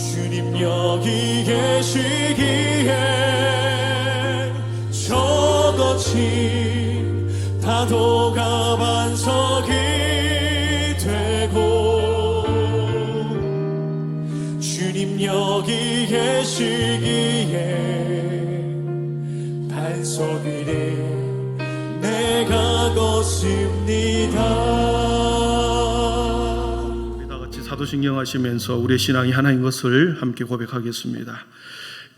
주님 여기 계시기에 저거친 파도가 반석이 되고 주님 여기 계시기에 반석 위에 내가 걷습니다. 사도신경 하시면서 우리의 신앙이 하나인 것을 함께 고백하겠습니다.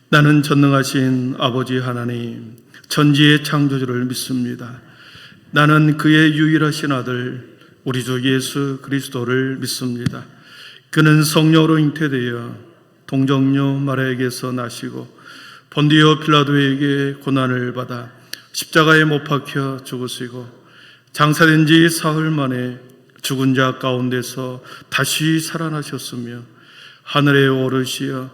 나는 전능하신 아버지 하나님, 천지의 창조주를 믿습니다. 나는 그의 유일하신 아들 우리 주 예수 그리스도를 믿습니다. 그는 성령으로 잉태되어 동정녀 마리아에게서 나시고 본디오 빌라도에게 고난을 받아 십자가에 못 박혀 죽으시고 장사된 지 사흘 만에 죽은 자 가운데서 다시 살아나셨으며 하늘에 오르시어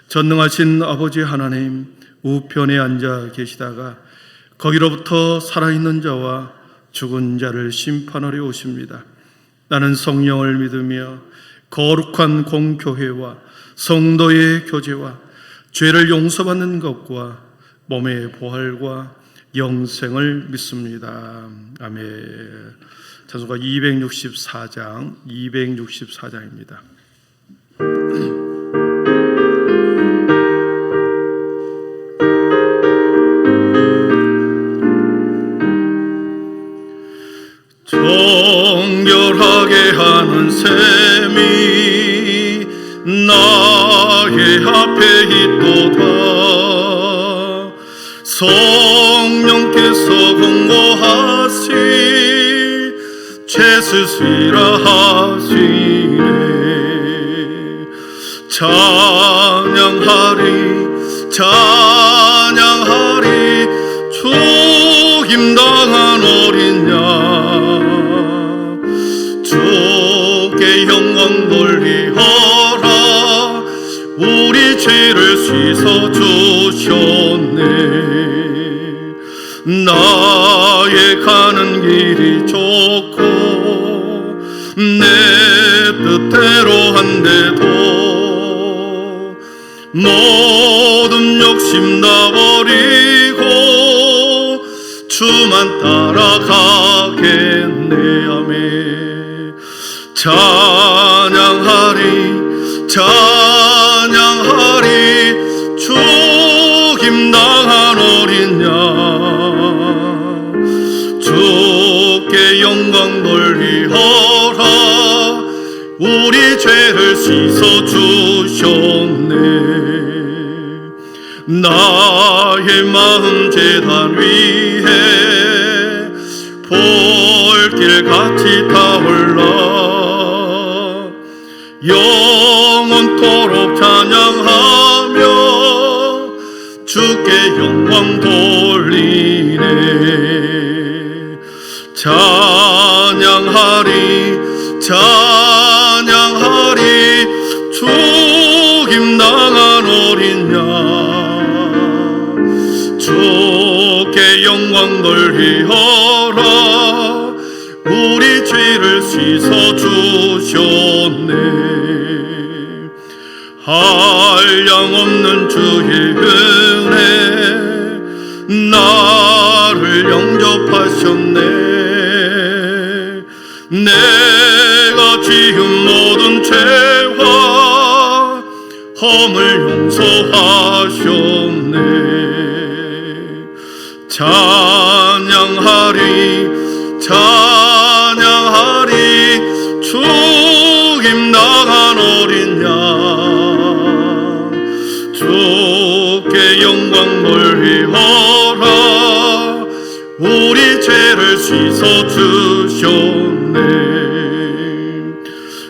전능하신 아버지 하나님 우편에 앉아 계시다가 거기로부터 살아있는 자와 죽은 자를 심판하려 오십니다. 나는 성령을 믿으며 거룩한 공교회와 성도의 교제와 죄를 용서받는 것과 몸의 부활과 영생을 믿습니다. 아멘. 찬송가 264장입니다. 정결하게 하는 셈이 나의 앞에 있도다. 성령께서 공고하시 죄스시라 하시네. 찬양하리 죽임당한 어린 양 주께 영광 돌리어라. 우리 죄를 씻어주셨네. 나의 가는 길이 좋고 내 뜻대로 한데도 모든 욕심 다 버리고 주만 따라가겠네. 아멘. 찬양하리 죽임당한 어린 양 주께 영광 돌리어라. 우리 죄를 씻어주셨네. 나의 마음 제단 위에 볼길같이 타올라 영원토록 찬양하며 주께 영광 돌리네. 찬양하리 죽임당한 어린 양 주께 영광 돌리어라. 우리 죄를 씻어주셨네. 한량없는 주의 은혜 나를 영접하셨네. 내가 지은 모든 죄와 허물 용서하셨네. 찬양하리 죽임당한 어린 양 주께 영광 돌리어라. 우리 죄를 씻어주셨네.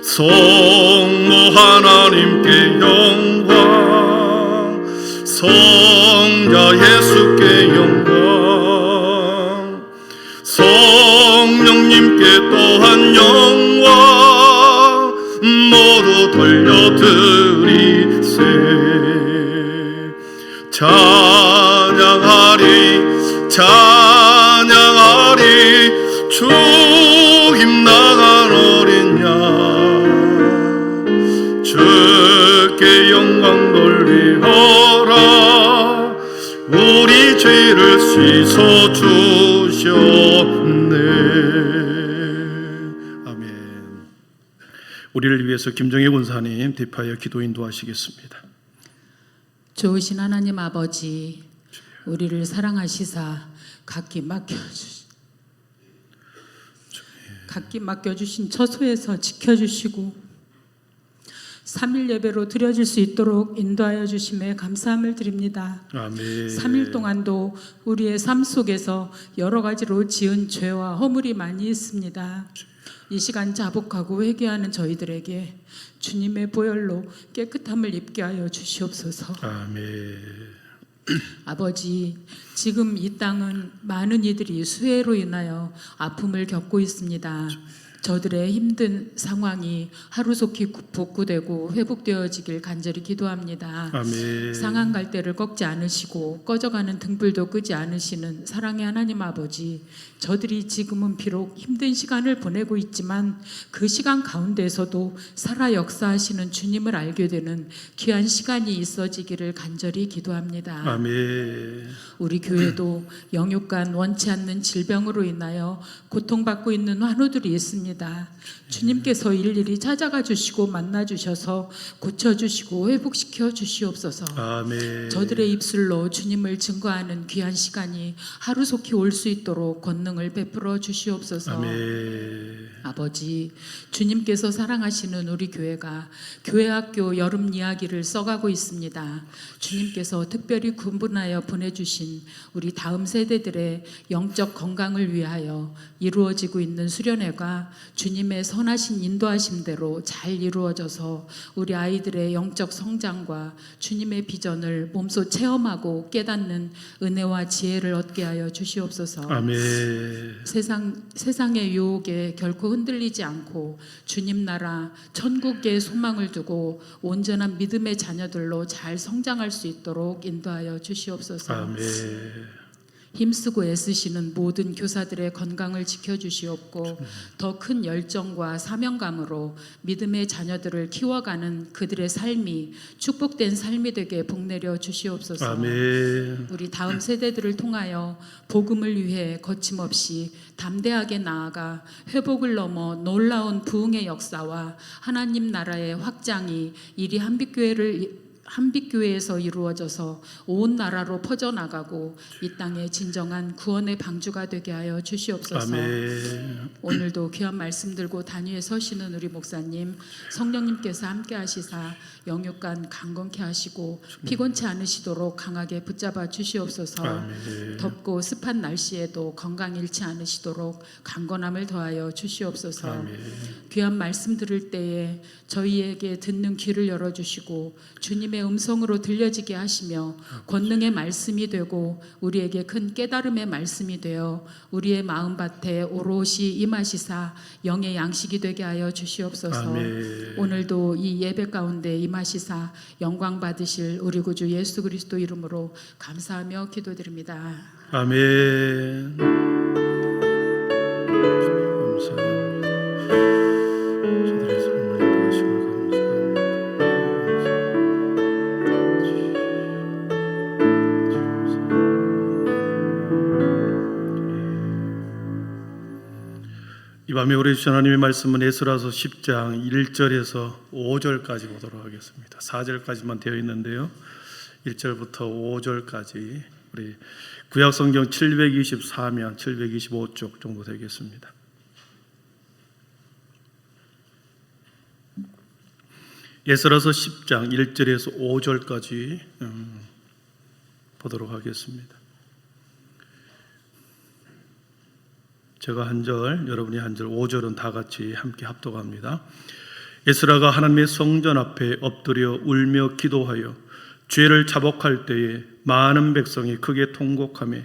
성모 하나님께 영광 성자 예수께 영광 성령님께 또한 영광 모두 돌려드리세. 찬양하리 죽임당한 어린 양 주께 영광 씻어 주셨네. 아멘. 우리를 위해서 김정혜 권사님 대파여 기도 인도하시겠습니다. 좋으신 하나님 아버지, 우리를 사랑하시사 각기 맡겨주신 처소에서 지켜주시고 3일 예배로 드려질 수 있도록 인도하여 주심에 감사함을 드립니다. 아멘. 3일 동안도 우리의 삶 속에서 여러 가지로 지은 죄와 허물이 많이 있습니다. 이 시간 자복하고 회개하는 저희들에게 주님의 보혈로 깨끗함을 입게 하여 주시옵소서. 아멘. 아버지, 지금 이 땅은 많은 이들이 수해로 인하여 아픔을 겪고 있습니다. 저들의 힘든 상황이 하루속히 복구되고 회복되어지길 간절히 기도합니다. 아멘. 상한 갈대를 꺾지 않으시고 꺼져가는 등불도 끄지 않으시는 사랑의 하나님 아버지, 저들이 지금은 비록 힘든 시간을 보내고 있지만 그 시간 가운데에서도 살아 역사하시는 주님을 알게 되는 귀한 시간이 있어지기를 간절히 기도합니다. 아멘. 우리 교회도 영육간 원치 않는 질병으로 인하여 고통받고 있는 환우들이 있습니다. 주님께서 일일이 찾아가 주시고 만나 주셔서 고쳐 주시고 회복시켜 주시옵소서. 아멘. 저들의 입술로 주님을 증거하는 귀한 시간이 하루속히 올 수 있도록 권능을 베풀어 주시옵소서. 아멘. 아버지, 주님께서 사랑하시는 우리 교회가 교회학교 여름 이야기를 써가고 있습니다. 주님께서 특별히 군분하여 보내주신 우리 다음 세대들의 영적 건강을 위하여 이루어지고 있는 수련회가 주님의 선하신 인도하심대로 잘 이루어져서 우리 아이들의 영적 성장과 주님의 비전을 몸소 체험하고 깨닫는 은혜와 지혜를 얻게 하여 주시옵소서. 아멘. 세상의 유혹에 결코 흔들리지 않고 주님 나라 천국의 소망을 두고 온전한 믿음의 자녀들로 잘 성장할 수 있도록 인도하여 주시옵소서. 아멘. 힘쓰고 애쓰시는 모든 교사들의 건강을 지켜주시옵고 더 큰 열정과 사명감으로 믿음의 자녀들을 키워가는 그들의 삶이 축복된 삶이 되게 복내려 주시옵소서. 아멘. 우리 다음 세대들을 통하여 복음을 위해 거침없이 담대하게 나아가 회복을 넘어 놀라운 부흥의 역사와 하나님 나라의 확장이 이리 한빛교회에서 이루어져서 온 나라로 퍼져나가고 이 땅에 진정한 구원의 방주가 되게 하여 주시옵소서. 아멘. 오늘도 귀한 말씀 들고 단위에 서시는 우리 목사님, 성령님께서 함께 하시사 영육간 강건케 하시고 피곤치 않으시도록 강하게 붙잡아 주시옵소서. 아멘. 덥고 습한 날씨에도 건강 잃지 않으시도록 강건함을 더하여 주시옵소서. 아멘. 귀한 말씀 들을 때에 저희에게 듣는 귀를 열어주시고 주님의 음성으로 들려지게 하시며 권능의 말씀이 되고 우리에게 큰 깨달음의 말씀이 되어 우리의 마음밭에 오롯이 임하시사 영의 양식이 되게 하여 주시옵소서. 아멘. 오늘도 이 예배 가운데 임하시사 영광 받으실 우리 구주 예수 그리스도 이름으로 감사하며 기도드립니다. 아멘. 감사합니다. 저들의 삶을 인도하심을 이 밤에 우리 주신 하나님의 말씀은 에스라서 10장 1절에서 5절까지 보도록 하겠습니다. 4절까지만 되어 있는데요, 1절부터 5절까지 우리 구약성경 724면 725쪽 정도 되겠습니다. 에스라서 10장 1절에서 5절까지 보도록 하겠습니다. 제가 한 절, 여러분이 한 절, 5절은 다 같이 함께 합독합니다. 에스라가 하나님의 성전 앞에 엎드려 울며 기도하여 죄를 자복할 때에 많은 백성이 크게 통곡하며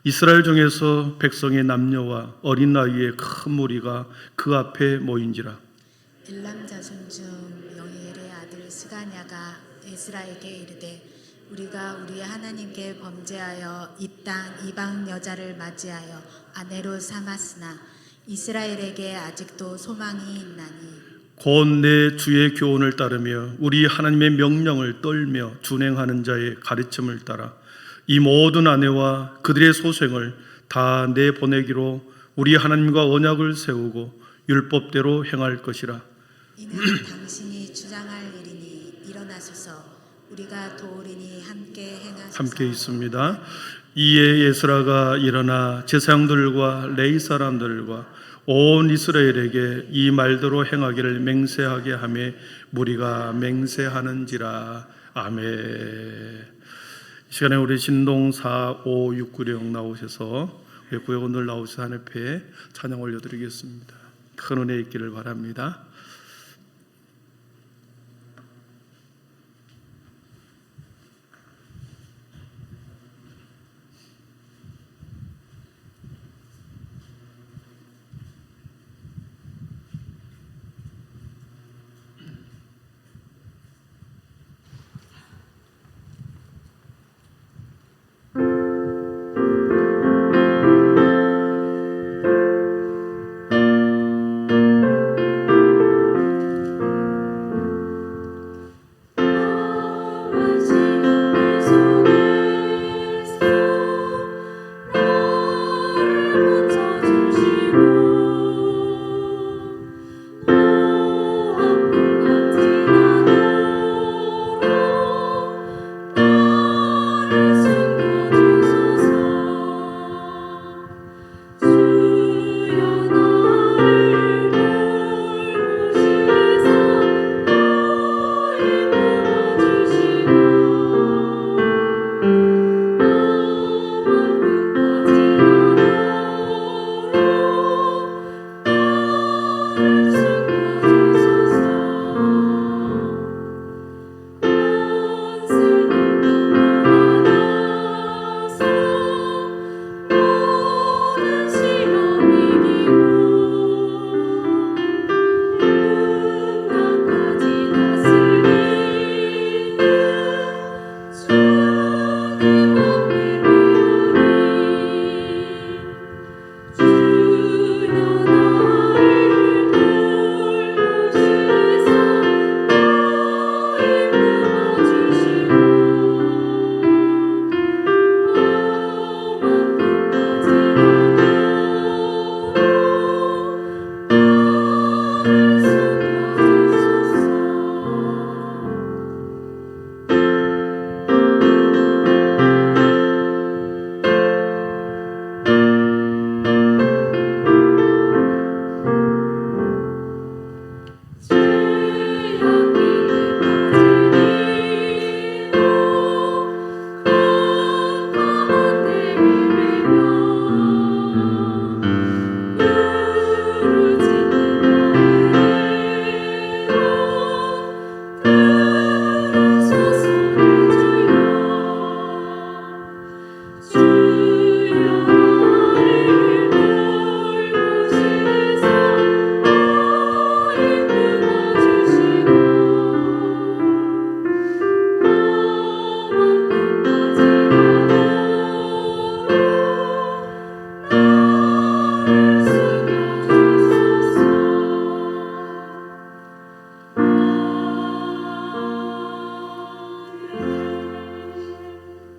이스라엘 중에서 백성의 남녀와 어린 나이의 큰 무리가 그 앞에 모인지라. 엘람 자손 중 영예엘의 아들 스가냐가 에스라에게 이르되 우리가 우리 하나님께 범죄하여 이 땅 이방 여자를 맞이하여 아내로 삼았으나 이스라엘에게 아직도 소망이 있나니 곧 내 주의 교훈을 따르며 우리 하나님의 명령을 떨며 준행하는 자의 가르침을 따라 이 모든 아내와 그들의 소생을 다 내보내기로 우리 하나님과 언약을 세우고 율법대로 행할 것이라. 이는 당신이 주장할 일이니 일어나소서. 우리가 도우리니 함께 행하소서. 함께 있습니다. 이에 에스라가 일어나 제사장들과 레위 사람들과 온 이스라엘에게 이 말대로 행하기를 맹세하게 하며 무리가 맹세하는지라. 아멘. 이 시간에 우리 신동 4, 5, 6, 9령 나오셔서 구역원들 나오셔서 하늘 앞에 찬양 올려드리겠습니다. 큰 은혜 있기를 바랍니다.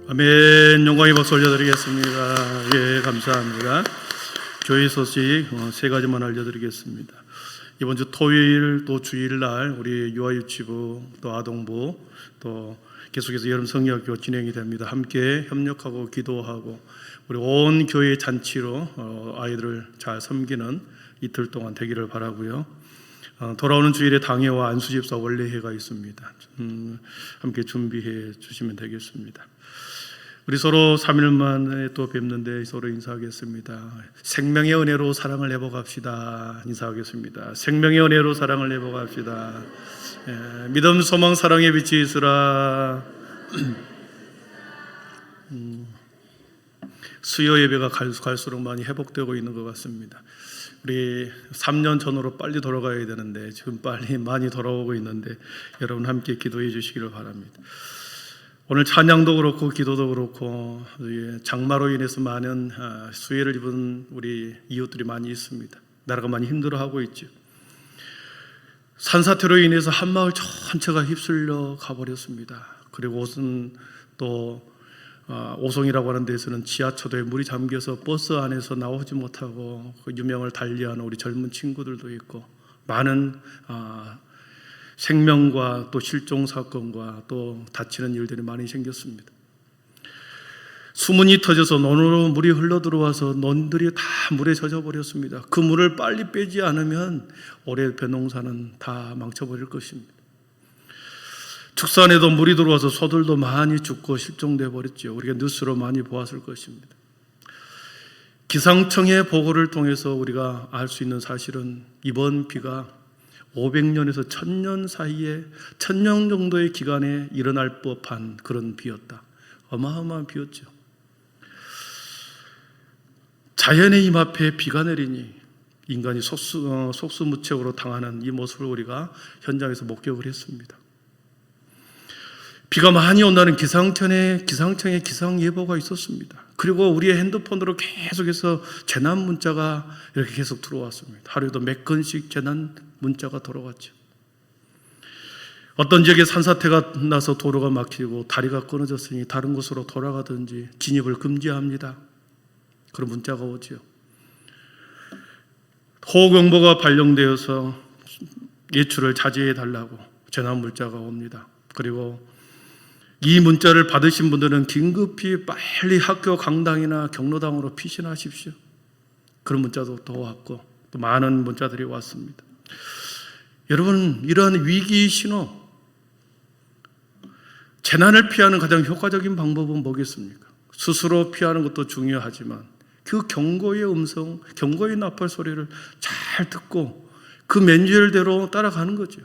아멘. 영광의 박수 올려드리겠습니다. 예, 감사합니다. 교회 소식 세 가지만 알려드리겠습니다. 이번 주 토요일 또 주일날 우리 유아유치부 또 아동부 또 계속해서 여름 성리학교 진행이 됩니다. 함께 협력하고 기도하고 우리 온 교회 잔치로 아이들을 잘 섬기는 이틀 동안 되기를 바라고요. 돌아오는 주일에 당회와 안수집사 원래회가 있습니다. 함께 준비해 주시면 되겠습니다. 우리 서로 3일 만에 또 뵙는데 서로 인사하겠습니다. 생명의 은혜로 사랑을 회복합시다. 인사하겠습니다. 생명의 은혜로 사랑을 회복합시다. 예, 믿음, 소망, 사랑의 빛이 있으라. 수요 예배가 갈수록 많이 회복되고 있는 것 같습니다. 우리 3년 전으로 빨리 돌아가야 되는데 지금 빨리 많이 돌아오고 있는데 여러분 함께 기도해 주시기를 바랍니다. 오늘 찬양도 그렇고 기도도 그렇고 장마로 인해서 많은 수혜를 입은 우리 이웃들이 많이 있습니다. 나라가 많이 힘들어하고 있죠. 산사태로 인해서 한 마을 전체가 휩쓸려 가버렸습니다. 그리고 옷은 또 오송이라고 하는 데서는 지하철에 물이 잠겨서 버스 안에서 나오지 못하고 그 유명을 달리하는 우리 젊은 친구들도 있고, 많은 생명과 또 실종 사건과 또 다치는 일들이 많이 생겼습니다. 수문이 터져서 논으로 물이 흘러 들어와서 논들이 다 물에 젖어 버렸습니다. 그 물을 빨리 빼지 않으면 올해 벼농사는 다 망쳐버릴 것입니다. 축산에도 물이 들어와서 소들도 많이 죽고 실종돼 버렸죠. 우리가 뉴스로 많이 보았을 것입니다. 기상청의 보고를 통해서 우리가 알 수 있는 사실은 이번 비가 500년에서 1000년 사이에 1000년 정도의 기간에 일어날 법한 그런 비였다. 어마어마한 비였죠. 자연의 힘 앞에 비가 내리니 인간이 속수무책으로 당하는 이 모습을 우리가 현장에서 목격을 했습니다. 비가 많이 온다는 기상청의 기상예보가 있었습니다. 그리고 우리의 핸드폰으로 계속해서 재난 문자가 이렇게 계속 들어왔습니다. 하루에도 몇 건씩 재난 문자가 돌아왔죠. 어떤 지역에 산사태가 나서 도로가 막히고 다리가 끊어졌으니 다른 곳으로 돌아가든지 진입을 금지합니다. 그런 문자가 오죠. 호우경보가 발령되어서 외출을 자제해 달라고 재난 문자가 옵니다. 그리고 이 문자를 받으신 분들은 긴급히 빨리 학교 강당이나 경로당으로 피신하십시오. 그런 문자도 또 왔고 또 많은 문자들이 왔습니다. 여러분, 이러한 위기 신호, 재난을 피하는 가장 효과적인 방법은 뭐겠습니까? 스스로 피하는 것도 중요하지만 그 경고의 음성, 경고의 나팔 소리를 잘 듣고 그 맨주얼대로 따라가는 거죠.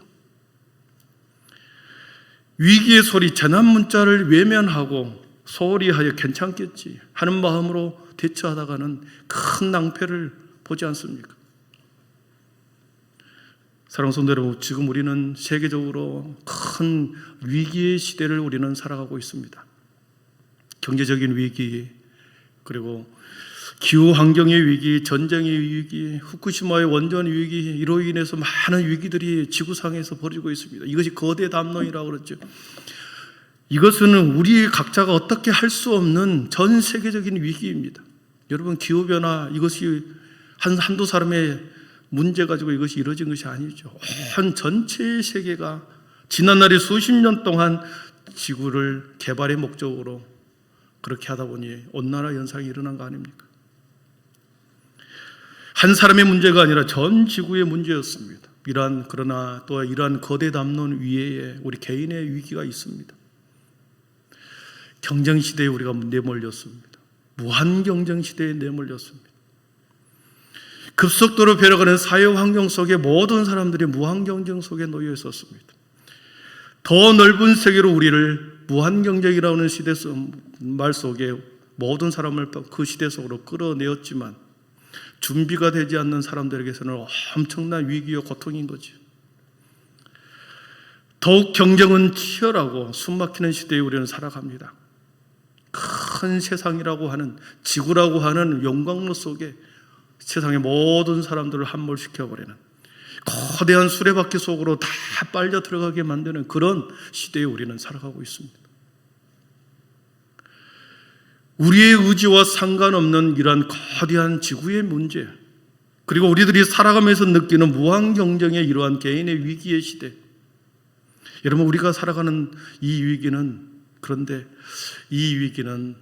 위기의 소리, 재난 문자를 외면하고 소홀히 하여 괜찮겠지 하는 마음으로 대처하다가는 큰 낭패를 보지 않습니까? 사랑하는 성도 여러분, 지금 우리는 세계적으로 큰 위기의 시대를 우리는 살아가고 있습니다. 경제적인 위기, 그리고 기후 환경의 위기, 전쟁의 위기, 후쿠시마의 원전 위기, 이로 인해서 많은 위기들이 지구상에서 벌어지고 있습니다. 이것이 거대 담론이라고 그러죠. 이것은 우리 각자가 어떻게 할 수 없는 전 세계적인 위기입니다. 여러분, 기후변화, 이것이 한두 사람의 문제 가지고 이것이 이루어진 것이 아니죠. 온 전체 세계가 지난날의 수십 년 동안 지구를 개발의 목적으로 그렇게 하다 보니 온난화 현상이 일어난 거 아닙니까? 한 사람의 문제가 아니라 전 지구의 문제였습니다. 그러나 또 이러한 거대 담론 위에 우리 개인의 위기가 있습니다. 경쟁시대에 우리가 내몰렸습니다. 무한 경쟁시대에 내몰렸습니다. 급속도로 변해가는 사회환경 속에 모든 사람들이 무한 경쟁 속에 놓여 있었습니다. 더 넓은 세계로 우리를 무한 경쟁이라는 말 속에 모든 사람을 그 시대 속으로 끌어내었지만 준비가 되지 않는 사람들에게서는 엄청난 위기와 고통인 거죠. 더욱 경쟁은 치열하고 숨막히는 시대에 우리는 살아갑니다. 큰 세상이라고 하는, 지구라고 하는 용광로 속에 세상의 모든 사람들을 함몰시켜버리는 거대한 수레바퀴 속으로 다 빨려 들어가게 만드는 그런 시대에 우리는 살아가고 있습니다. 우리의 의지와 상관없는 이러한 거대한 지구의 문제, 그리고 우리들이 살아가면서 느끼는 무한 경쟁의 이러한 개인의 위기의 시대, 여러분, 우리가 살아가는 이 위기는, 그런데 이 위기는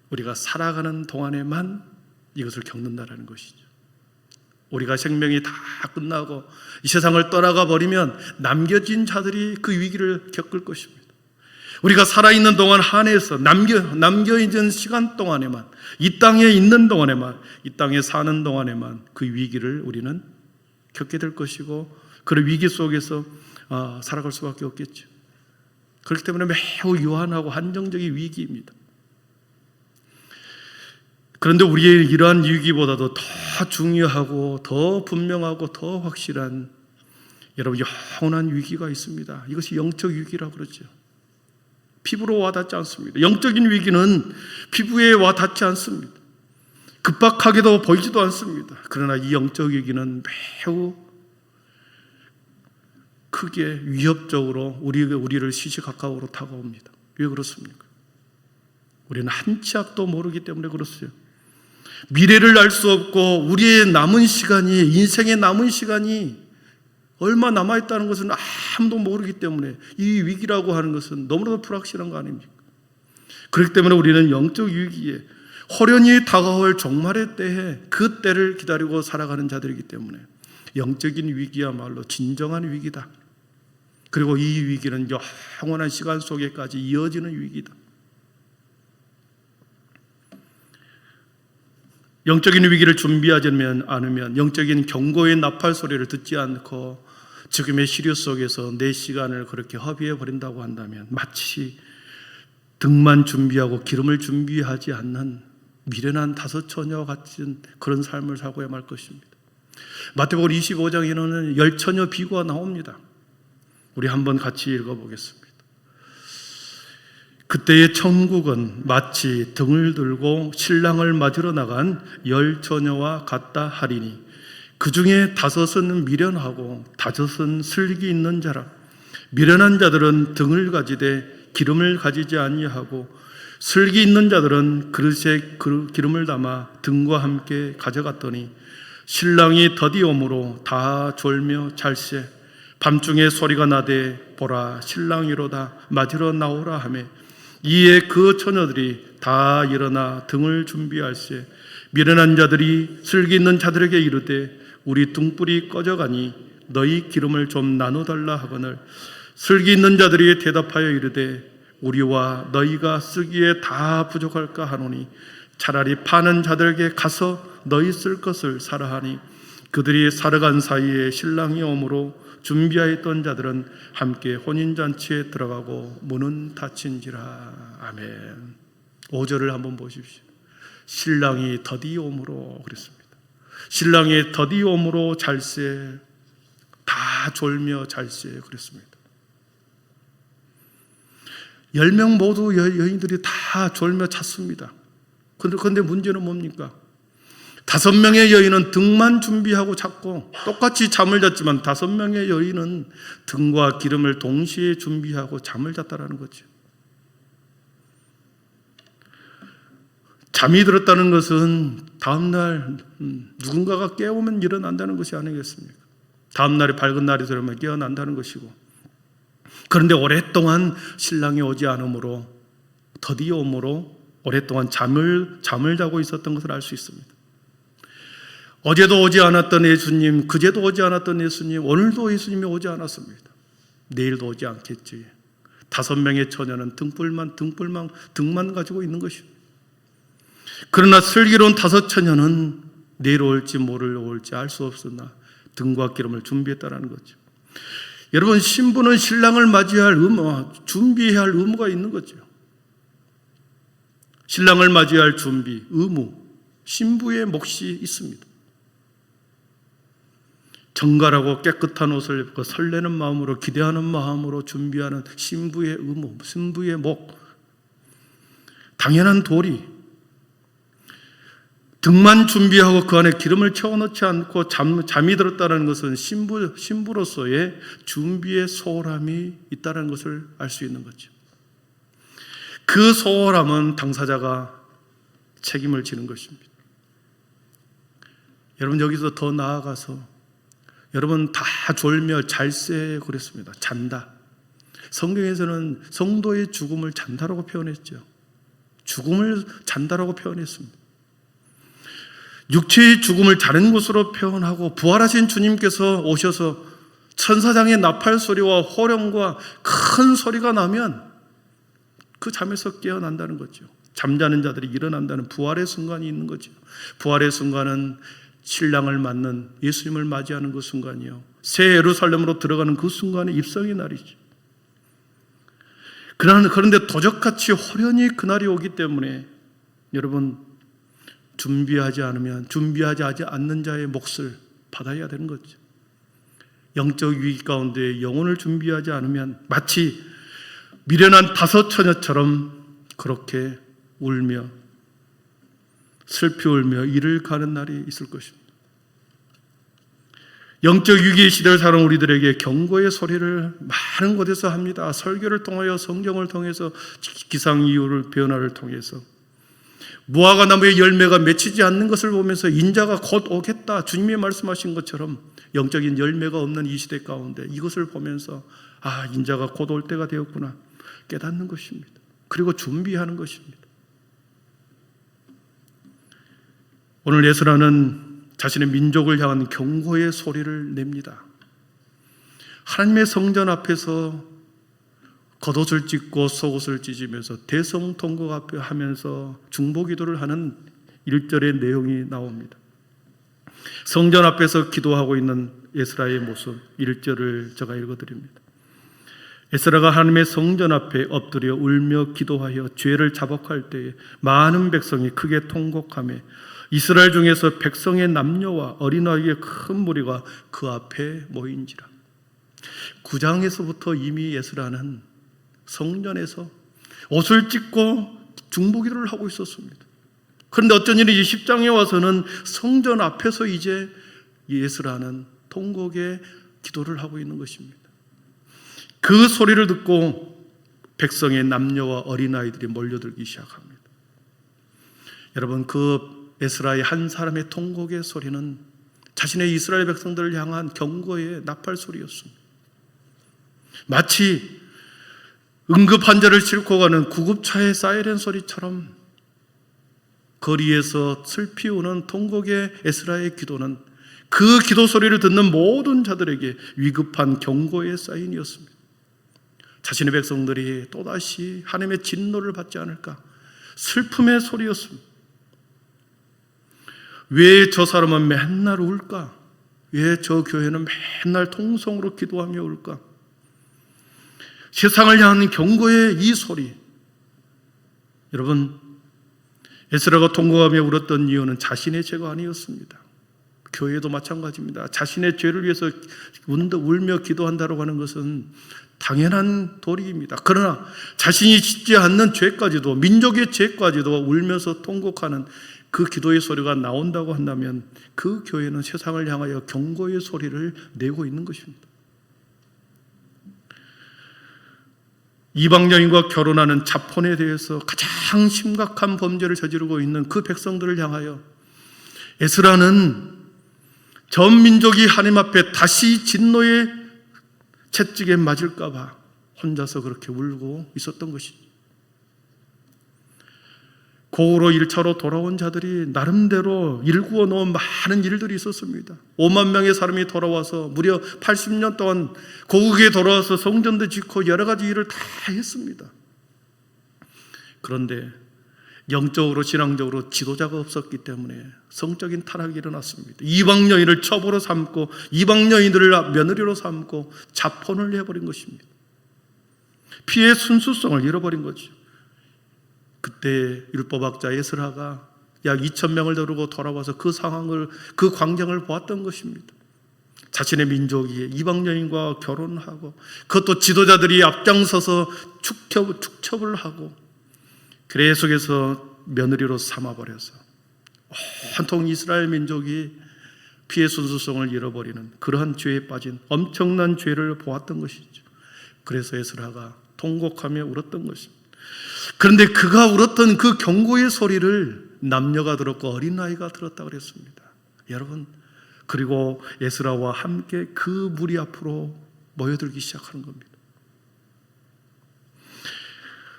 우리가 살아가는 동안에만 이것을 겪는다라는 것이죠. 우리가 생명이 다 끝나고 이 세상을 떠나가 버리면 남겨진 자들이 그 위기를 겪을 것입니다. 우리가 살아있는 동안 한해서 남겨있는 시간 동안에만, 이 땅에 있는 동안에만, 이 땅에 사는 동안에만 그 위기를 우리는 겪게 될 것이고, 그런 위기 속에서 살아갈 수밖에 없겠죠. 그렇기 때문에 매우 유한하고 한정적인 위기입니다. 그런데 우리의 이러한 위기보다도 더 중요하고 더 분명하고 더 확실한, 여러분, 영원한 위기가 있습니다. 이것이 영적 위기라고 그러죠. 피부로 와닿지 않습니다. 영적인 위기는 피부에 와닿지 않습니다. 급박하게도 보이지도 않습니다. 그러나 이 영적 위기는 매우 크게 위협적으로 우리를 시시각각으로 다가옵니다. 왜 그렇습니까? 우리는 한 치 앞도 모르기 때문에 그렇어요. 미래를 알 수 없고 우리의 남은 시간이, 인생의 남은 시간이 얼마 남아있다는 것은 아무도 모르기 때문에 이 위기라고 하는 것은 너무나도 불확실한 거 아닙니까? 그렇기 때문에 우리는 영적 위기에 호련히 다가올 종말의 때에 그 때를 기다리고 살아가는 자들이기 때문에 영적인 위기야말로 진정한 위기다. 그리고 이 위기는 영원한 시간 속에까지 이어지는 위기다. 영적인 위기를 준비하지 않으면 영적인 경고의 나팔 소리를 듣지 않고 지금의 시류 속에서 내 시간을 그렇게 허비해 버린다고 한다면 마치 등만 준비하고 기름을 준비하지 않는 미련한 다섯 처녀와 같은 그런 삶을 살고야 말 것입니다. 마태복음 25장에는 10처녀 비유가 나옵니다. 우리 한번 같이 읽어보겠습니다. 그때의 천국은 마치 등을 들고 신랑을 맞으러 나간 10처녀와 같다 하리니 그 중에 5은 미련하고 5은 슬기 있는 자라. 미련한 자들은 등을 가지되 기름을 가지지 아니하고 슬기 있는 자들은 그릇에 기름을 담아 등과 함께 가져갔더니 신랑이 더디옴으로 다 졸며 잘세. 밤중에 소리가 나되 보라 신랑이로다 맞으러 나오라 하매 이에 그 처녀들이 다 일어나 등을 준비할세. 미련한 자들이 슬기 있는 자들에게 이르되 우리 등불이 꺼져가니 너희 기름을 좀 나눠달라 하거늘 슬기 있는 자들이 대답하여 이르되 우리와 너희가 쓰기에 다 부족할까 하노니 차라리 파는 자들에게 가서 너희 쓸 것을 사라 하니 그들이 사러 간 사이에 신랑이 오므로 준비하였던 자들은 함께 혼인잔치에 들어가고 문은 닫힌지라. 아멘. 5절을 한번 보십시오. 신랑이 더디 오므로 그랬습니다. 신랑이 더디 오므로 잘세. 다 졸며 잘세 그랬습니다. 10명 모두 여인들이 다 졸며 잤습니다. 그런데 문제는 뭡니까? 5명의 여인은 등만 준비하고 잤고 똑같이 잠을 잤지만 5명의 여인은 등과 기름을 동시에 준비하고 잠을 잤다는 거죠. 잠이 들었다는 것은 다음날 누군가가 깨우면 일어난다는 것이 아니겠습니까? 다음날이 밝은 날이 되면 깨어난다는 것이고, 그런데 오랫동안 신랑이 오지 않으므로 더디어 오므로 오랫동안 잠을 자고 있었던 것을 알 수 있습니다. 어제도 오지 않았던 예수님, 그제도 오지 않았던 예수님, 오늘도 예수님이 오지 않았습니다. 내일도 오지 않겠지. 5명의 처녀는 등만 가지고 있는 것입니다. 그러나 슬기로운 5 처녀는 내일 올지 모레 올지 알 수 없으나 등과 기름을 준비했다는 거죠. 여러분, 신부는 신랑을 맞이할 준비해야 할 의무가 있는 거죠. 신랑을 맞이할 준비, 의무, 신부의 몫이 있습니다. 정갈하고 깨끗한 옷을 입고 설레는 마음으로 기대하는 마음으로 준비하는 신부의 의무, 신부의 목, 당연한 도리. 등만 준비하고 그 안에 기름을 채워넣지 않고 잠이 들었다는 것은 신부로서의 준비의 소홀함이 있다는 것을 알 수 있는 거죠. 그 소홀함은 당사자가 책임을 지는 것입니다. 여러분, 여기서 더 나아가서 여러분 다 졸며 잘세 그랬습니다. 잔다. 성경에서는 성도의 죽음을 잔다라고 표현했죠. 죽음을 잔다라고 표현했습니다. 육체의 죽음을 자는 것으로 표현하고 부활하신 주님께서 오셔서 천사장의 나팔 소리와 호령과 큰 소리가 나면 그 잠에서 깨어난다는 거죠. 잠자는 자들이 일어난다는 부활의 순간이 있는 거죠. 부활의 순간은 신랑을 맞는 예수님을 맞이하는 그 순간이요, 새 예루살렘으로 들어가는 그 순간의 입성의 날이죠. 그런데 도적같이 호련히 그날이 오기 때문에 여러분, 준비하지 않는 자의 몫을 받아야 되는 거죠. 영적 위기 가운데 영혼을 준비하지 않으면 마치 미련한 5 처녀처럼 그렇게 울며 슬피 울며 이를 가는 날이 있을 것입니다. 영적 위기의 시대를 살아온 우리들에게 경고의 소리를 많은 곳에서 합니다. 설교를 통하여, 성경을 통해서, 기상이후를 변화를 통해서. 무화과 나무의 열매가 맺히지 않는 것을 보면서 인자가 곧 오겠다, 주님이 말씀하신 것처럼 영적인 열매가 없는 이 시대 가운데 이것을 보면서 인자가 곧 올 때가 되었구나 깨닫는 것입니다. 그리고 준비하는 것입니다. 오늘 에스라는 자신의 민족을 향한 경고의 소리를 냅니다. 하나님의 성전 앞에서 겉옷을 찢고 속옷을 찢으면서 대성통곡 앞에 하면서 중보기도를 하는 1절의 내용이 나옵니다. 성전 앞에서 기도하고 있는 에스라의 모습, 1절을 제가 읽어드립니다. 에스라가 하나님의 성전 앞에 엎드려 울며 기도하여 죄를 자복할 때에 많은 백성이 크게 통곡하며 이스라엘 중에서 백성의 남녀와 어린아이의 큰 무리가 그 앞에 모인지라. 9장에서부터 이미 에스라는 성전에서 옷을 찢고 중보기도를 하고 있었습니다. 그런데 어쩐 일이 10장에 와서는 성전 앞에서 이제 에스라는 통곡의 기도를 하고 있는 것입니다. 그 소리를 듣고 백성의 남녀와 어린아이들이 몰려들기 시작합니다. 여러분, 그 에스라의 한 사람의 통곡의 소리는 자신의 이스라엘 백성들을 향한 경고의 나팔 소리였습니다. 마치 응급 환자를 싣고 가는 구급차의 사이렌 소리처럼 거리에서 슬피 우는 통곡의 에스라의 기도는 그 기도 소리를 듣는 모든 자들에게 위급한 경고의 사인이었습니다. 자신의 백성들이 또다시 하나님의 진노를 받지 않을까 슬픔의 소리였습니다. 왜 저 사람은 맨날 울까? 왜 저 교회는 맨날 통성으로 기도하며 울까? 세상을 향한 경고의 이 소리. 여러분, 에스라가 통곡하며 울었던 이유는 자신의 죄가 아니었습니다. 교회도 마찬가지입니다. 자신의 죄를 위해서 울며 기도한다고 하는 것은 당연한 도리입니다. 그러나 자신이 짓지 않는 죄까지도, 민족의 죄까지도 울면서 통곡하는 그 기도의 소리가 나온다고 한다면 그 교회는 세상을 향하여 경고의 소리를 내고 있는 것입니다. 이방 여인과 결혼하는 자폰에 대해서 가장 심각한 범죄를 저지르고 있는 그 백성들을 향하여 에스라는 전 민족이 하나님 앞에 다시 진노의 채찍에 맞을까 봐 혼자서 그렇게 울고 있었던 것이죠. 고으로 1차로 돌아온 자들이 나름대로 일구어 놓은 많은 일들이 있었습니다. 5만 명의 사람이 돌아와서 무려 80년 동안 고국에 돌아와서 성전도 짓고 여러 가지 일을 다 했습니다. 그런데 영적으로 신앙적으로 지도자가 없었기 때문에 성적인 타락이 일어났습니다. 이방 여인을 첩으로 삼고 이방 여인들을 며느리로 삼고 자폰을 해버린 것입니다. 피의 순수성을 잃어버린 거죠. 그때 율법학자 에스라가 약 2,000명을 데리고 돌아와서 그 상황을, 그 광경을 보았던 것입니다. 자신의 민족이 이방 여인과 결혼하고 그것도 지도자들이 앞장서서 축첩을 하고 그래 속에서 며느리로 삼아버려서 온통 이스라엘 민족이 피의 순수성을 잃어버리는 그러한 죄에 빠진 엄청난 죄를 보았던 것이죠. 그래서 에스라가 통곡하며 울었던 것입니다. 그런데 그가 울었던 그 경고의 소리를 남녀가 들었고 어린아이가 들었다고 그랬습니다. 여러분, 그리고 에스라와 함께 그 무리 앞으로 모여들기 시작하는 겁니다.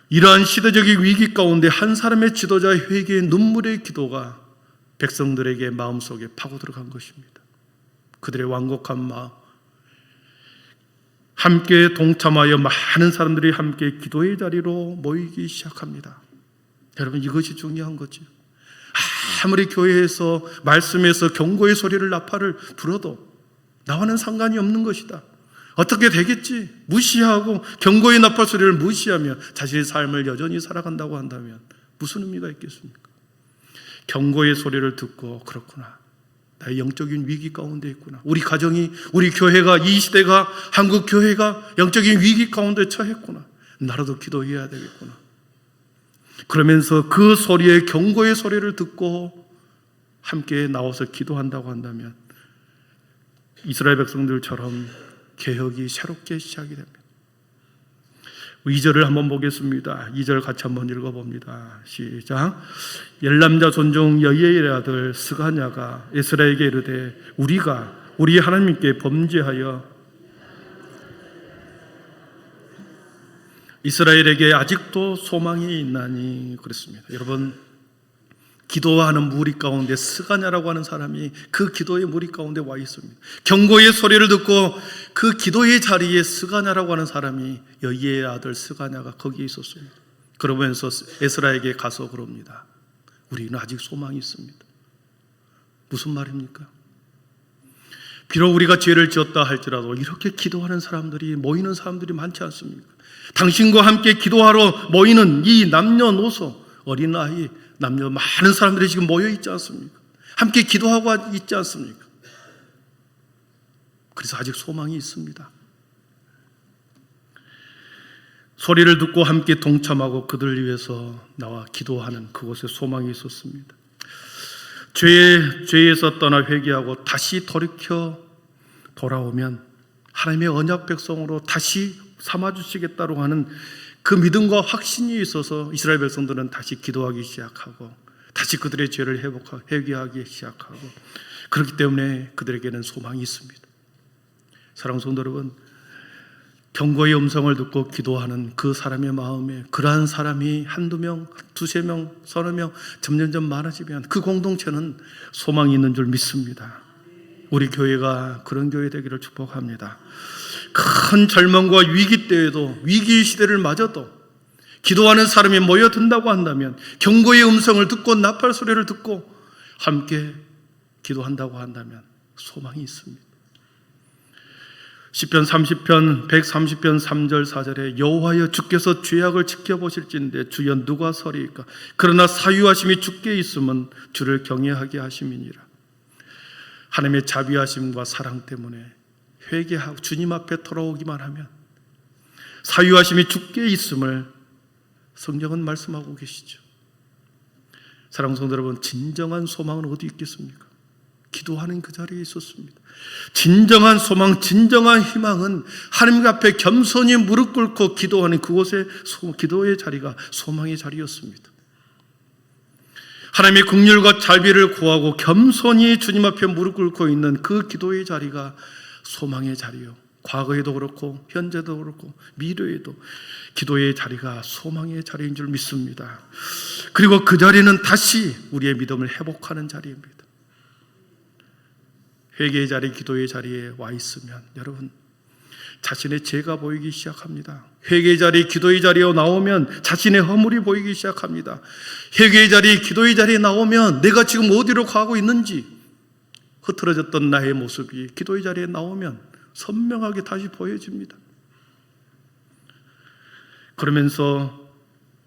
이러한 시대적인 위기 가운데 한 사람의 지도자의 회개의 눈물의 기도가 백성들에게 마음속에 파고 들어간 것입니다. 그들의 완곡한 마음, 함께 동참하여 많은 사람들이 함께 기도의 자리로 모이기 시작합니다. 여러분, 이것이 중요한 거죠. 아무리 교회에서 말씀에서 경고의 소리를 나팔을 불어도 나와는 상관이 없는 것이다. 어떻게 되겠지? 무시하고 경고의 나팔 소리를 무시하며 자신의 삶을 여전히 살아간다고 한다면 무슨 의미가 있겠습니까? 경고의 소리를 듣고 그렇구나, 나의 영적인 위기 가운데 있구나, 우리 가정이, 우리 교회가, 이 시대가, 한국 교회가 영적인 위기 가운데 처했구나, 나라도 기도해야 되겠구나. 그러면서 그 소리에 경고의 소리를 듣고 함께 나와서 기도한다고 한다면 이스라엘 백성들처럼 개혁이 새롭게 시작이 됩니다. 2절을 한번 보겠습니다. 2절 같이 한번 읽어봅니다. 시작. 열남자 존중 여이엘의 아들 스가냐가 에스라에게 이르되 우리가 우리 하나님께 범죄하여 이스라엘에게 아직도 소망이 있나니 그랬습니다. 여러분, 기도하는 무리 가운데 스가냐라고 하는 사람이 그 기도의 무리 가운데 와 있습니다. 경고의 소리를 듣고 그 기도의 자리에 스가냐라고 하는 사람이 여이의 아들 스가냐가 거기에 있었습니다. 그러면서 에스라에게 가서 그럽니다. 우리는 아직 소망이 있습니다. 무슨 말입니까? 비록 우리가 죄를 지었다 할지라도 이렇게 기도하는 사람들이 모이는 사람들이 많지 않습니까? 당신과 함께 기도하러 모이는 이 남녀노소, 어린아이, 남녀 많은 사람들이 지금 모여 있지 않습니까? 함께 기도하고 있지 않습니까? 그래서 아직 소망이 있습니다. 소리를 듣고 함께 동참하고 그들을 위해서 나와 기도하는 그곳에 소망이 있었습니다. 죄에서 떠나 회개하고 다시 돌이켜 돌아오면 하나님의 언약 백성으로 다시 삼아주시겠다고 하는 그 믿음과 확신이 있어서 이스라엘 백성들은 다시 기도하기 시작하고 다시 그들의 죄를 회개하기 시작하고 그렇기 때문에 그들에게는 소망이 있습니다. 사랑하는 성도 여러분, 경고의 음성을 듣고 기도하는 그 사람의 마음에 그러한 사람이 한두 명, 두세 명, 서너 명 점점점 많아지면 그 공동체는 소망이 있는 줄 믿습니다. 우리 교회가 그런 교회 되기를 축복합니다. 큰 절망과 위기 때에도 위기 시대를 맞아도 기도하는 사람이 모여든다고 한다면 경고의 음성을 듣고 나팔 소리를 듣고 함께 기도한다고 한다면 소망이 있습니다. 시편 30편 130편 3절 4절에 여호와여 주께서 죄악을 지켜보실진데 주여 누가 서리이까? 그러나 사유하심이 주께 있으면 주를 경외하게 하심이니라. 하나님의 자비하심과 사랑 때문에 회개하고 주님 앞에 돌아오기만 하면 사유하심이 주께 있음을 성경은 말씀하고 계시죠. 사랑하는 성도 여러분, 진정한 소망은 어디 있겠습니까? 기도하는 그 자리에 있었습니다. 진정한 소망, 진정한 희망은 하나님 앞에 겸손히 무릎 꿇고 기도하는 그곳의 기도의 자리가 소망의 자리였습니다. 하나님의 긍휼과 자비를 구하고 겸손히 주님 앞에 무릎 꿇고 있는 그 기도의 자리가 소망의 자리요. 과거에도 그렇고 현재도 그렇고 미래에도 기도의 자리가 소망의 자리인 줄 믿습니다. 그리고 그 자리는 다시 우리의 믿음을 회복하는 자리입니다. 회개의 자리, 기도의 자리에 와 있으면 여러분 자신의 죄가 보이기 시작합니다. 회개의 자리, 기도의 자리에 나오면 자신의 허물이 보이기 시작합니다. 회개의 자리, 기도의 자리에 나오면 내가 지금 어디로 가고 있는지 흐트러졌던 나의 모습이 기도의 자리에 나오면 선명하게 다시 보여집니다. 그러면서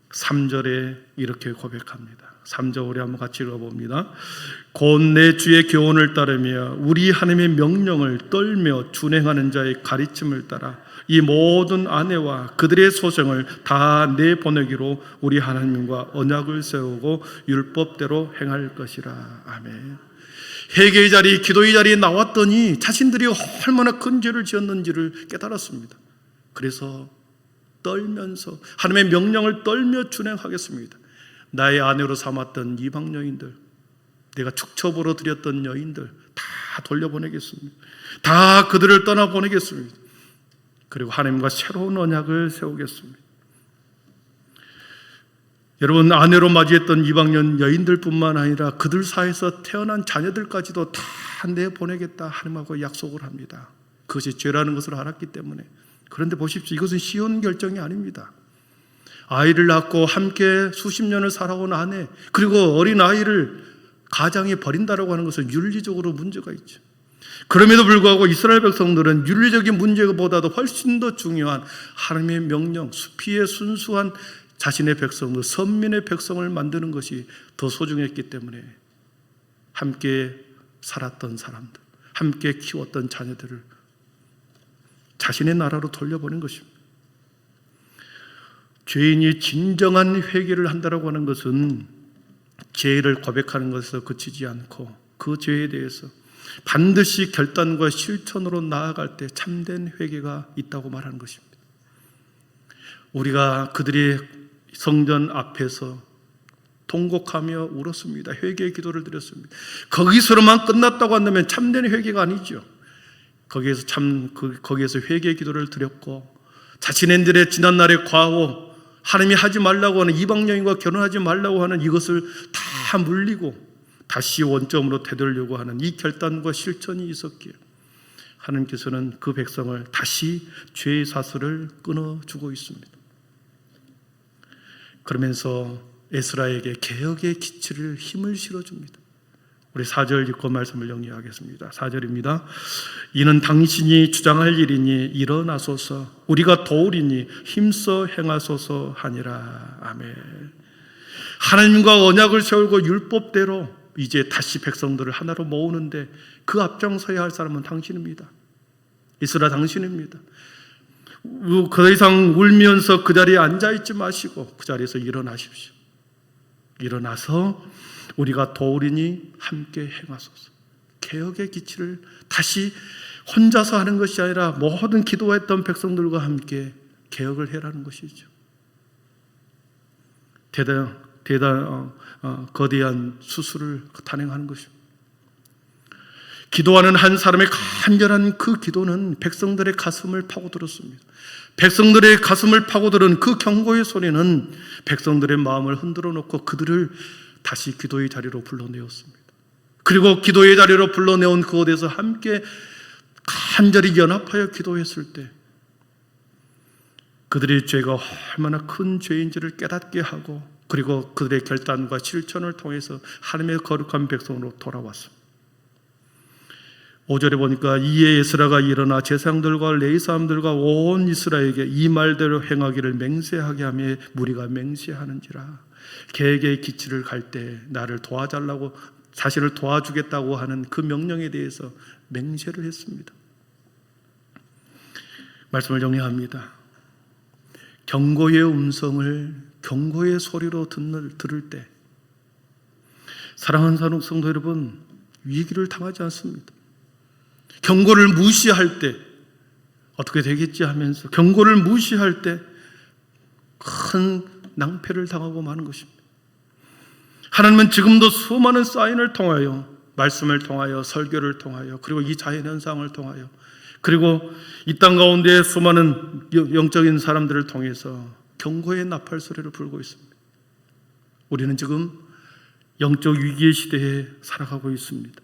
3절에 이렇게 고백합니다. 3절 우리 한번 같이 읽어봅니다. 곧 내 주의 교훈을 따르며 우리 하나님의 명령을 떨며 준행하는 자의 가르침을 따라 이 모든 아내와 그들의 소생을 다 내보내기로 우리 하나님과 언약을 세우고 율법대로 행할 것이라. 아멘. 회개의 자리, 기도의 자리에 나왔더니 자신들이 얼마나 큰 죄를 지었는지를 깨달았습니다. 그래서 떨면서 하나님의 명령을 떨며 준행하겠습니다. 나의 아내로 삼았던 이방 여인들, 내가 축첩으로 드렸던 여인들 다 돌려보내겠습니다. 다 그들을 떠나보내겠습니다. 그리고 하나님과 새로운 언약을 세우겠습니다. 여러분, 아내로 맞이했던 이방 여인들뿐만 아니라 그들 사이에서 태어난 자녀들까지도 다 내보내겠다 하나님하고 약속을 합니다. 그것이 죄라는 것을 알았기 때문에. 그런데 보십시오, 이것은 쉬운 결정이 아닙니다. 아이를 낳고 함께 수십 년을 살아온 아내, 그리고 어린 아이를 가장에 버린다라고 하는 것은 윤리적으로 문제가 있죠. 그럼에도 불구하고 이스라엘 백성들은 윤리적인 문제보다도 훨씬 더 중요한 하나님의 명령, 수피의 순수한 자신의 백성들, 선민의 백성을 만드는 것이 더 소중했기 때문에 함께 살았던 사람들, 함께 키웠던 자녀들을 자신의 나라로 돌려보낸 것입니다. 죄인이 진정한 회개를 한다라고 하는 것은 죄를 고백하는 것에서 그치지 않고 그 죄에 대해서 반드시 결단과 실천으로 나아갈 때 참된 회개가 있다고 말하는 것입니다. 우리가 그들이 성전 앞에서 통곡하며 울었습니다. 회개의 기도를 드렸습니다. 거기서만 끝났다고 한다면 참된 회개가 아니죠. 거기에서 회개의 기도를 드렸고, 자신들의 지난날의 과오, 하나님이 하지 말라고 하는 이방 여인과 결혼하지 말라고 하는 이것을 다 물리고 다시 원점으로 되돌려고 하는 이 결단과 실천이 있었기에 하나님께서는 그 백성을 다시 죄의 사슬을 끊어주고 있습니다. 그러면서 에스라에게 개혁의 기치를 힘을 실어줍니다. 우리 4절 읽고 말씀을 정리하겠습니다. 4절입니다. 이는 당신이 주장할 일이니 일어나소서, 우리가 도우리니 힘써 행하소서 하니라. 아멘. 하나님과 언약을 세우고 율법대로 이제 다시 백성들을 하나로 모으는데 그 앞장서야 할 사람은 당신입니다. 이스라 당신입니다. 더 이상 울면서 그 자리에 앉아있지 마시고 그 자리에서 일어나십시오. 일어나서 우리가 도우리니 함께 행하소서. 개혁의 기치를 다시 혼자서 하는 것이 아니라 모든 기도했던 백성들과 함께 개혁을 해라는 것이죠. 거대한 수술을 단행하는 것입니다. 기도하는 한 사람의 간절한 그 기도는 백성들의 가슴을 파고들었습니다. 백성들의 가슴을 파고들은 그 경고의 소리는 백성들의 마음을 흔들어 놓고 그들을 다시 기도의 자리로 불러내었습니다. 그리고 기도의 자리로 불러내온 그곳에서 함께 간절히 연합하여 기도했을 때 그들의 죄가 얼마나 큰 죄인지를 깨닫게 하고, 그리고 그들의 결단과 실천을 통해서 하나님의 거룩한 백성으로 돌아왔습니다. 5절에 보니까 이에 에스라가 일어나 제사장들과 레위 사람들과 온 이스라엘에게 이 말대로 행하기를 맹세하게 하며 무리가 맹세하는지라. 계획의 기치를 갈 때 나를 도와달라고, 자신을 도와주겠다고 하는 그 명령에 대해서 맹세를 했습니다. 말씀을 정리합니다. 경고의 음성을 경고의 소리로 들을 때 사랑하는 성도 여러분, 위기를 당하지 않습니다. 경고를 무시할 때 어떻게 되겠지 하면서 경고를 무시할 때 큰 낭패를 당하고 마는 것입니다. 하나님은 지금도 수많은 사인을 통하여, 말씀을 통하여, 설교를 통하여, 그리고 이 자연현상을 통하여, 그리고 이 땅 가운데 수많은 영적인 사람들을 통해서 경고의 나팔 소리를 불고 있습니다. 우리는 지금 영적 위기의 시대에 살아가고 있습니다.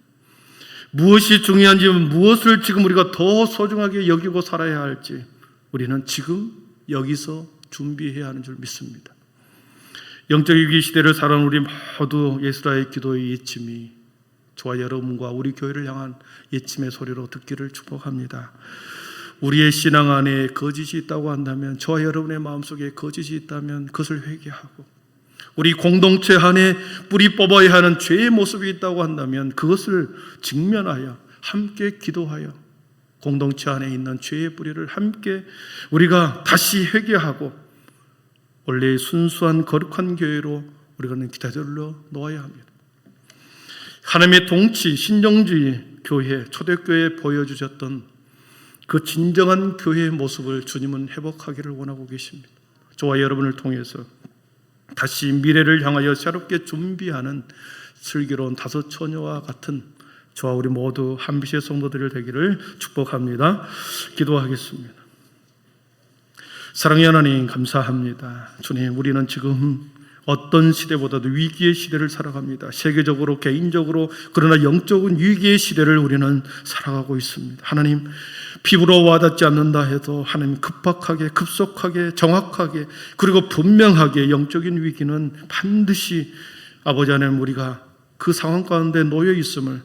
무엇이 중요한지, 무엇을 지금 우리가 더 소중하게 여기고 살아야 할지 우리는 지금 여기서 준비해야 하는 줄 믿습니다. 영적 위기 시대를 살아온 우리 모두 예수라의 기도의 예침이 저와 여러분과 우리 교회를 향한 예침의 소리로 듣기를 축복합니다. 우리의 신앙 안에 거짓이 있다고 한다면, 저와 여러분의 마음속에 거짓이 있다면 그것을 회개하고, 우리 공동체 안에 뿌리 뽑아야 하는 죄의 모습이 있다고 한다면 그것을 직면하여 함께 기도하여 공동체 안에 있는 죄의 뿌리를 함께 우리가 다시 회개하고 원래의 순수한 거룩한 교회로 우리가 기다려 놓아야 합니다. 하나님의 통치, 신정주의 교회, 초대교회에 보여주셨던 그 진정한 교회의 모습을 주님은 회복하기를 원하고 계십니다. 저와 여러분을 통해서 다시 미래를 향하여 새롭게 준비하는 슬기로운 다섯 처녀와 같은 저와 우리 모두 한빛의 성도들이 되기를 축복합니다. 기도하겠습니다. 사랑의 하나님, 감사합니다. 주님, 우리는 지금 어떤 시대보다도 위기의 시대를 살아갑니다. 세계적으로, 개인적으로, 그러나 영적인 위기의 시대를 우리는 살아가고 있습니다. 하나님, 피부로 와닿지 않는다 해도 하나님 급박하게, 급속하게, 정확하게, 그리고 분명하게 영적인 위기는 반드시 아버지 하나님, 우리가 그 상황 가운데 놓여 있음을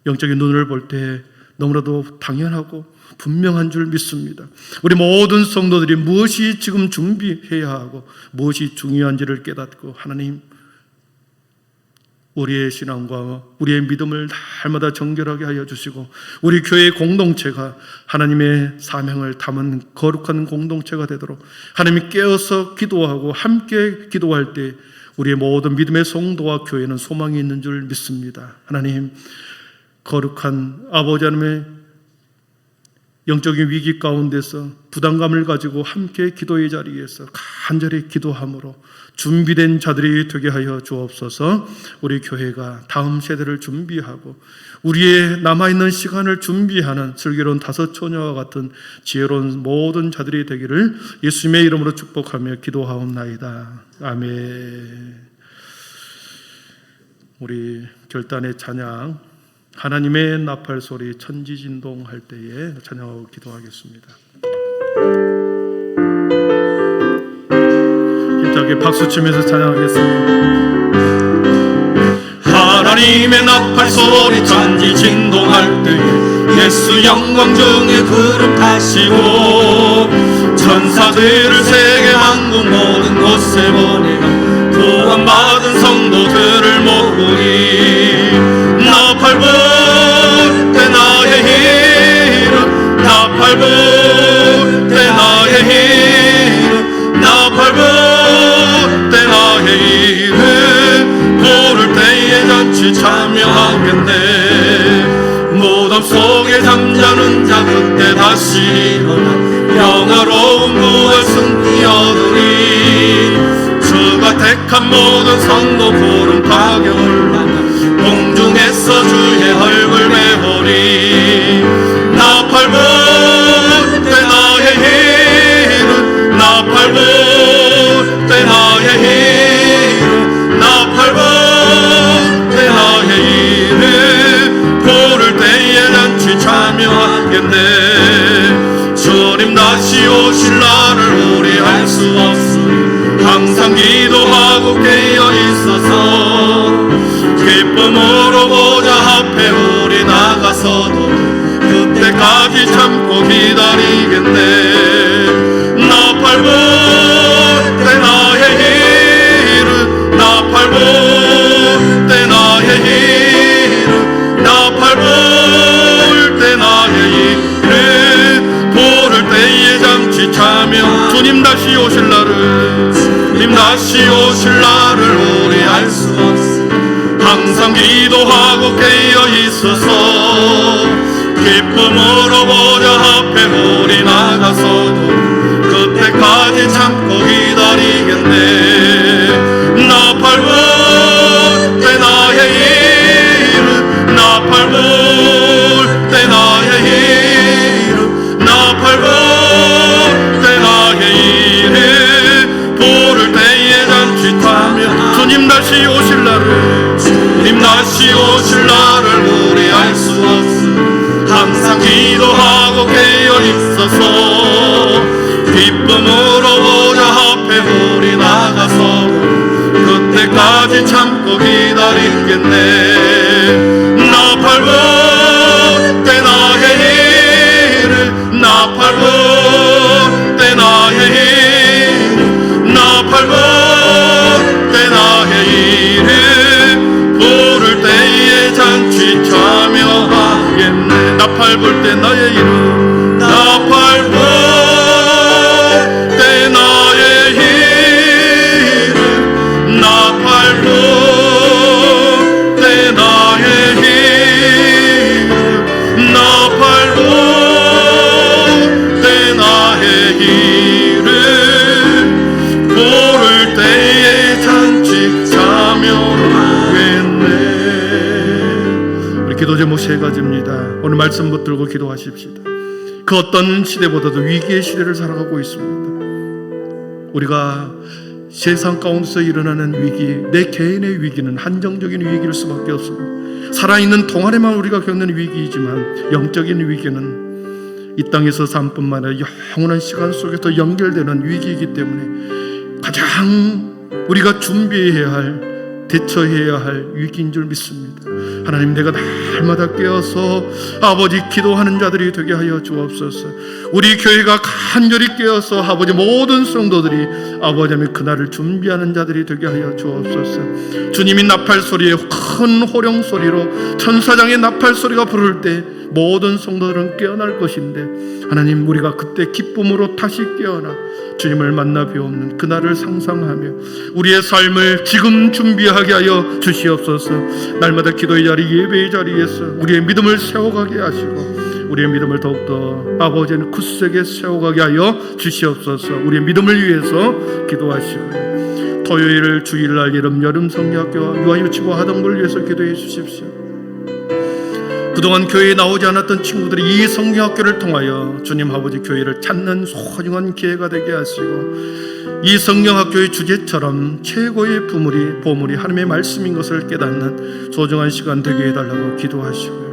영적인 눈을 볼 때 너무나도 당연하고 분명한 줄 믿습니다. 우리 모든 성도들이 무엇이 지금 준비해야 하고 무엇이 중요한지를 깨닫고, 하나님, 우리의 신앙과 우리의 믿음을 날마다 정결하게 하여 주시고, 우리 교회 공동체가 하나님의 사명을 담은 거룩한 공동체가 되도록 하나님이 깨어서 기도하고 함께 기도할 때 우리의 모든 믿음의 성도와 교회는 소망이 있는 줄 믿습니다. 하나님, 거룩한 아버지 하나님의 영적인 위기 가운데서 부담감을 가지고 함께 기도의 자리에서 간절히 기도함으로 준비된 자들이 되게 하여 주옵소서. 우리 교회가 다음 세대를 준비하고 우리의 남아있는 시간을 준비하는 슬기로운 다섯 처녀와 같은 지혜로운 모든 자들이 되기를 예수님의 이름으로 축복하며 기도하옵나이다. 아멘. 우리 결단의 찬양, 하나님의 나팔 소리 천지진동할 때에 찬양하고 기도하겠습니다. 힘차게 박수 치면서 찬양하겠습니다. 하나님의 나팔 소리 천지 진동할 때에 예수 영광 중에 구름 타시고 천사들을 세계 만국 모든 곳에 보내가 구원받은 성도들을 모으니 나팔 불 때 나의 이름 나팔 불 때 나의 이름 나팔 불 때 나의 이름 부를 때에 잔치 참여하겠네. 무덤 속에 잠자는 자 그때 다시 일어나 영화로운 부활 승리 얻으리. 주가 택한 모든 성도 구름 타게 올라가 공중에서 주의 얼굴 배우리. 나팔 불 때 나의 이름 나팔 불 때 나의 이름 나팔 불 때 나의 이름 부를 때에 잔치 참여하겠네. 주님 다시 오실 날을 우리 알 수 없으니 항상 기도하고 깨어 있어서 기쁨으로 보좌 앞에 우리 나가서도 그때까지 참고 기다리겠네. 나팔 불 때 나의 이름 나팔 불 때 나의 이름 나팔 불 때 나의 이름 부를 때에 잠시 참여. 주님 다시 오실 날을 주님 다시 오실 날을 우리 알 수 없어 항상 기도하고 깨어 있어서 기쁨으로 보좌 앞에 우리 나가서도 그때까지 참고 기다리겠네. 나팔 불 때 나의 이름 나팔 불 때 나의 이름 나팔 불 때 나의 이름 부를 때에 잔치 타며. 주님 다시 오실 날을 주님 다시 오실 날을 우리 알 수 없어 항상 기도하고 깨어 있어서 기쁨으로 보좌 앞에 우리 나가서 그때까지 참고 기다리겠네. 나팔 불 때 나의 이름 나팔 불 때 나의 이름 나팔 불 때 나의 이름 부를 때에 잔치 참여하겠네. 나팔 불 때 나의 이름 나팔 불 때 나의 이름 나팔 불 때 나의 이름 나팔 불 때 나의 이름 부를 때에 잔치 참여하겠네. 우리 기도 제목 세 가지입니다. 오늘 말씀 붙들고 기도하십시다. 그 어떤 시대보다도 위기의 시대를 살아가고 있습니다. 우리가 세상 가운데서 일어나는 위기, 내 개인의 위기는 한정적인 위기일 수밖에 없습니다. 살아있는 동안에만 우리가 겪는 위기이지만 영적인 위기는 이 땅에서 삶뿐만 아니라 영원한 시간 속에서 연결되는 위기이기 때문에 가장 우리가 준비해야 할, 대처해야 할 위기인 줄 믿습니다. 하나님, 내가 날마다 깨어서 아버지 기도하는 자들이 되게 하여 주옵소서. 우리 교회가 간절히 깨어서 아버지 모든 성도들이 아버지 하나님 그날을 준비하는 자들이 되게 하여 주옵소서. 주님이 나팔 소리에 큰 호령 소리로 천사장의 나팔 소리가 부를 때 모든 성도들은 깨어날 것인데 하나님, 우리가 그때 기쁨으로 다시 깨어나 주님을 만나 뵈옵는 그날을 상상하며 우리의 삶을 지금 준비하게 하여 주시옵소서. 날마다 기도의 자리, 예배의 자리에서 위해서 우리의 믿음을 세워가게 하시고 우리의 믿음을 더욱더 아버지는 굳세게 세워가게 하여 주시옵소서. 우리의 믿음을 위해서 기도하시고요. 토요일 주일날 여름 성경학교와 유아유치부 하동부를 위해서 기도해 주십시오. 그동안 교회에 나오지 않았던 친구들이 이 성경학교를 통하여 주님 아버지 교회를 찾는 소중한 기회가 되게 하시고 이 성경학교의 주제처럼 최고의 보물이 하나님의 말씀인 것을 깨닫는 소중한 시간 되게 해달라고 기도하시고요.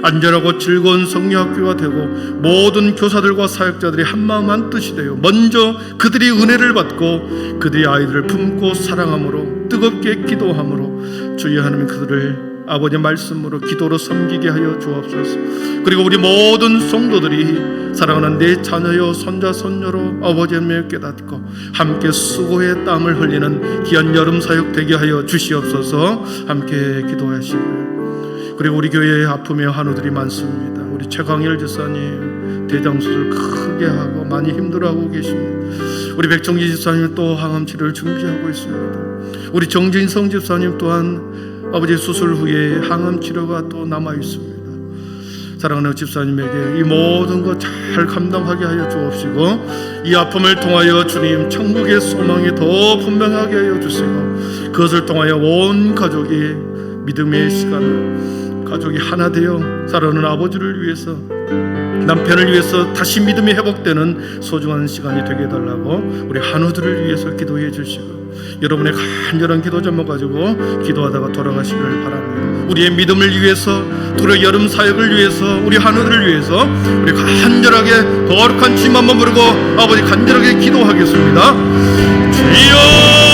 안전하고 즐거운 성경학교가 되고 모든 교사들과 사역자들이 한마음 한뜻이 되어 먼저 그들이 은혜를 받고 그들의 아이들을 품고 사랑함으로 뜨겁게 기도함으로 주여 하나님 그들을 아버지의 말씀으로 기도로 섬기게 하여 주옵소서. 그리고 우리 모든 성도들이 사랑하는 내 자녀여 손자 손녀로 아버지의 은혜를 깨닫고 함께 수고의 땀을 흘리는 귀한 여름 사역 되게 하여 주시옵소서. 함께 기도하시고요. 그리고 우리 교회에 아픔의 한우들이 많습니다. 우리 최광일 집사님 대장수술 크게 하고 많이 힘들어하고 계십니다. 우리 백정지 집사님 또 항암 치료를 준비하고 있습니다. 우리 정진성 집사님 또한 아버지 수술 후에 항암 치료가 또 남아 있습니다. 사랑하는 집사님에게 이 모든 것 잘 감당하게 하여 주옵시고 이 아픔을 통하여 주님 천국의 소망이 더 분명하게 하여 주시고 그것을 통하여 온 가족이 믿음의 시간을 가족이 하나 되어 살아오는 아버지를 위해서 남편을 위해서 다시 믿음이 회복되는 소중한 시간이 되게 해달라고 우리 한우들을 위해서 기도해 주시고 여러분의 간절한 기도 제목 가지고 기도하다가 돌아가시기를 바랍니다. 우리의 믿음을 위해서 우리 여름 사역을 위해서 우리 한우들을 위해서 우리 간절하게 거룩한 주님 한번 부르고 아버지 간절하게 기도하겠습니다. 주여